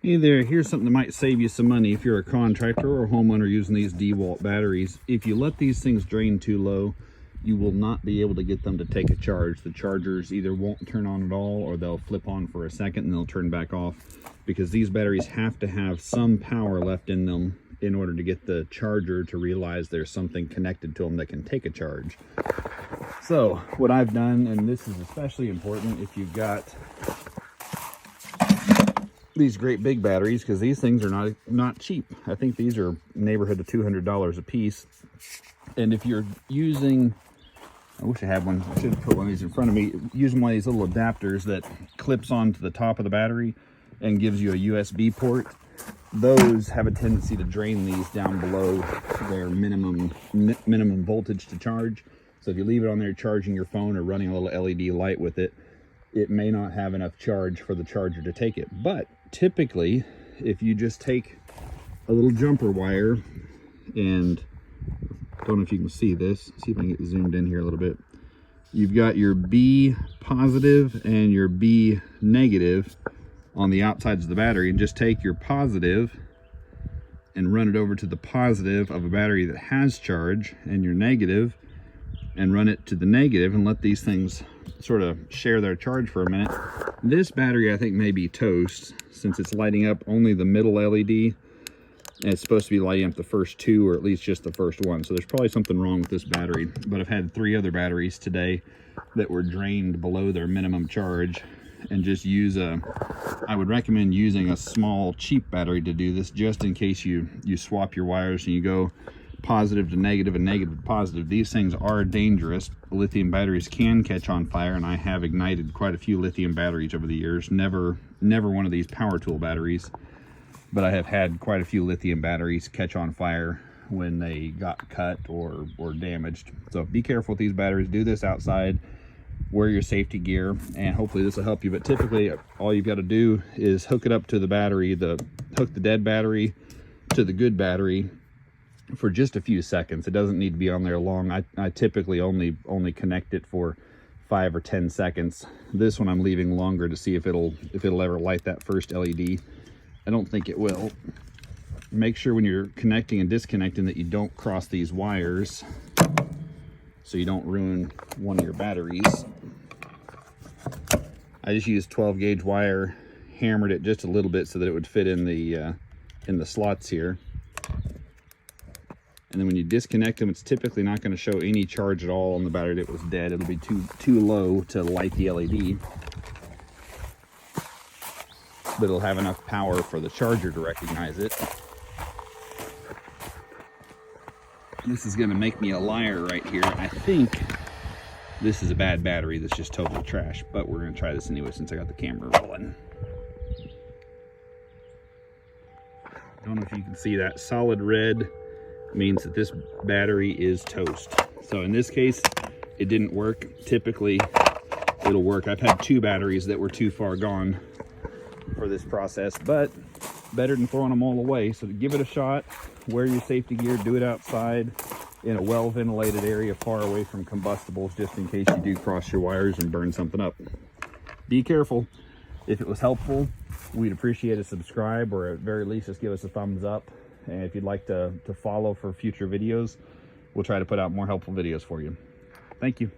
Hey there, here's something that might save you some money if you're a contractor or a homeowner using these DeWalt batteries. If you let these things drain too low, you will not be able to get them to take a charge. The chargers either won't turn on at all, or they'll flip on for a second and they'll turn back off, because these batteries have to have some power left in them in order to get the charger to realize there's something connected to them that can take a charge. So what I've done, and this is especially important if you've got these great big batteries, because these things are not cheap. I think these are neighborhood of $200 a piece. And if you're using, I wish I had one, I should have put one of these in front of me, using one of these little adapters that clips onto the top of the battery and gives you a USB port, those have a tendency to drain these down below their minimum voltage to charge. So if you leave it on there charging your phone or running a little LED light with it, it may not have enough charge for the charger to take it. But typically, if you just take a little jumper wire, and I don't know if you can see this, see if I can get zoomed in here a little bit. You've got your B positive and your B negative on the outsides of the battery, and just take your positive and run it over to the positive of a battery that has charge, and your negative and run it to the negative, and let these things sort of share their charge for a minute. This battery I think may be toast, since it's lighting up only the middle LED, and it's supposed to be lighting up the first two, or at least just the first one. So there's probably something wrong with this battery. But I've had 3 other batteries today that were drained below their minimum charge, and just use I would recommend using a small cheap battery to do this, just in case you swap your wires and you go positive to negative and negative to positive. These things are dangerous. Lithium batteries can catch on fire, and I have ignited quite a few lithium batteries over the years. Never one of these power tool batteries, but I have had quite a few lithium batteries catch on fire when they got cut or damaged. So be careful with these batteries. Do this outside, wear your safety gear, and hopefully this will help you. But typically all you've got to do is hook it up to the battery, hook the dead battery to the good battery for just a few seconds. It doesn't need to be on there long. I typically only connect it for 5 or 10 seconds. This one I'm leaving longer to see if it'll ever light that first LED. I don't think it will. Make sure when you're connecting and disconnecting that you don't cross these wires, so you don't ruin one of your batteries. I just used 12 gauge wire, hammered it just a little bit so that it would fit in the slots here. And then when you disconnect them, it's typically not going to show any charge at all on the battery that was dead. It'll be too low to light the LED, but it'll have enough power for the charger to recognize it. This is going to make me a liar right here. I think this is a bad battery that's just total trash, but we're going to try this anyway since I got the camera rolling. Don't know if you can see that solid red means that this battery is toast. So in this case, it didn't work. Typically it'll work. I've had 2 batteries that were too far gone for this process, but better than throwing them all away. So to give it a shot, wear your safety gear, do it outside in a well ventilated area far away from combustibles, just in case you do cross your wires and burn something up. Be careful. If it was helpful, we'd appreciate a subscribe, or at very least just give us a thumbs up. And if you'd like to follow for future videos, we'll try to put out more helpful videos for you. Thank you.